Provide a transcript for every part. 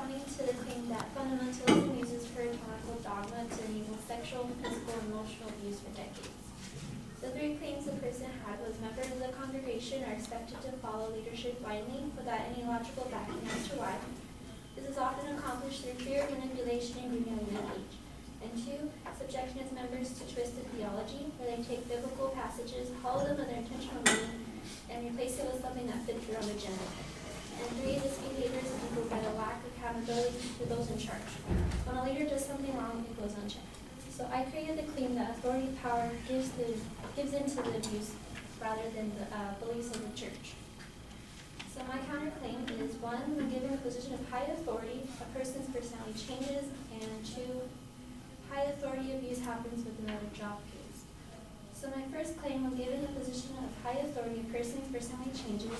responding to the claim that fundamentalism uses puritanical dogma to enable sexual, physical, and emotional abuse for decades. The three claims the person had was members of the congregation are expected to follow leadership blindly without any logical backing as to why. This is often accomplished through fear, manipulation, and grooming at a young age. And two, subjecting its members to twisted theology, where they take biblical passages, hollow them of their intentional meaning, and replace it with something that fits their own agenda. And three, this behavior is enabled by the lack of accountability to those in charge. When a leader does something wrong, it goes unchecked. So I created the claim that authority power gives into the abuse rather than the beliefs of the church. So my counterclaim is 1, when given a position of high authority, a person's personality changes, and 2, high authority abuse happens with another job fields. So my first claim, when given a position of high authority, a person's personality changes.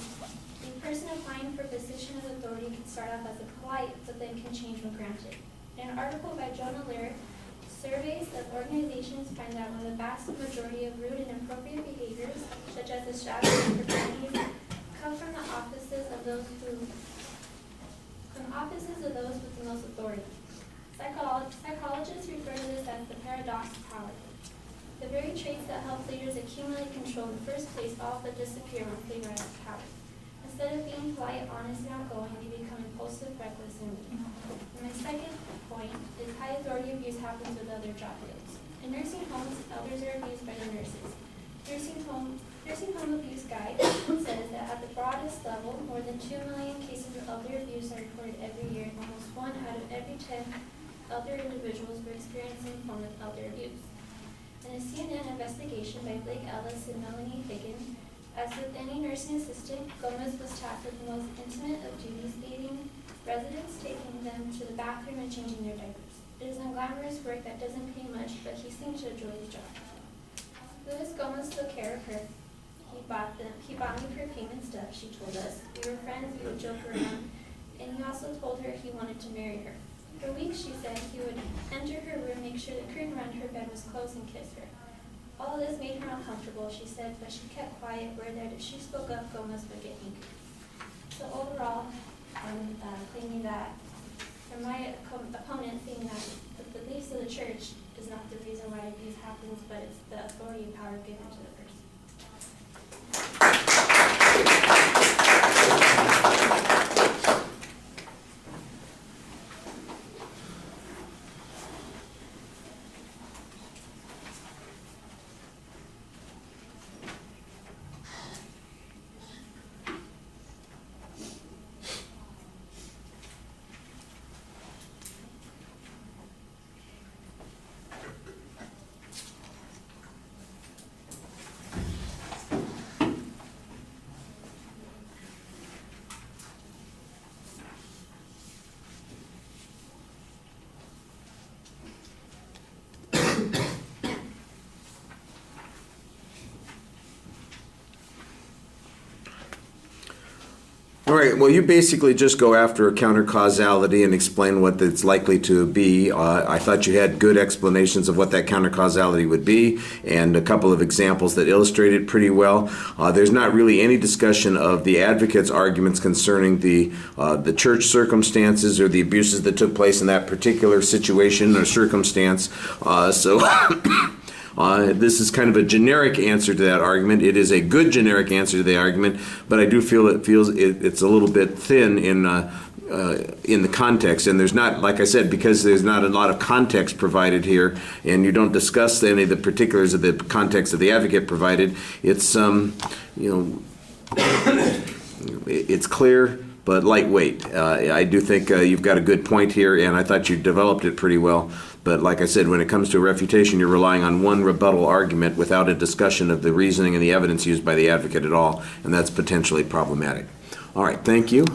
The person applying for a position of authority can start off as a polite, but then can change when granted. In an article by Jonah Lear, surveys of organizations find that one of the vast majority of rude and inappropriate behaviors, such as the shouting and profanities, come from the offices of those with the most authority. Psychologists refer to this as the paradox of power. The very traits that help leaders accumulate control in the first place all but disappear when they run out of power. Instead of being polite, honest, and outgoing, they become impulsive, reckless, and mean. And my second point is high authority abuse happens with other job fields. In nursing homes, elders are abused by the nurses. Nursing home abuse guide says that at the broadest level, more than 2 million cases of elder abuse are reported every year, and almost 1 out of every 10 elder individuals were experiencing a form of elder abuse. In a CNN investigation by Blake Ellis and Melanie Higgin, as with any nursing assistant, Gomez was tasked with the most intimate of duties, bathing residents, taking them to the bathroom, and changing their diapers. It is unglamorous work that doesn't pay much, but he seemed to enjoy his job. Louis Gomez took care of her. He bought me perfume and stuff, she told us. We were friends, we would joke around, and he also told her he wanted to marry her. For weeks, she said, he would enter her room, make sure the curtain around her bed was closed, and kiss her. All of this made her uncomfortable, she said, but she kept quiet, worried that if she spoke up, Gomez would get angry. So overall, I'm claiming that, from my opponent, saying that the beliefs of the church is not the reason why abuse happens, but it's the authority and power given to the person. All right, well, you basically just go after a counter-causality and explain what it's likely to be. I thought you had good explanations of what that counter-causality would be and a couple of examples that illustrate it pretty well. There's not really any discussion of the advocate's arguments concerning the church circumstances or the abuses that took place in that particular situation or circumstance. This is kind of a generic answer to that argument. It is a good generic answer to the argument, but I do feel it's a little bit thin in the context. And there's not, like I said, because there's not a lot of context provided here, and you don't discuss any of the particulars of the context that the advocate provided. It's it's clear but lightweight. I do think you've got a good point here, and I thought you developed it pretty well. But like I said, when it comes to refutation, you're relying on one rebuttal argument without a discussion of the reasoning and the evidence used by the advocate at all, and that's potentially problematic. All right, thank you.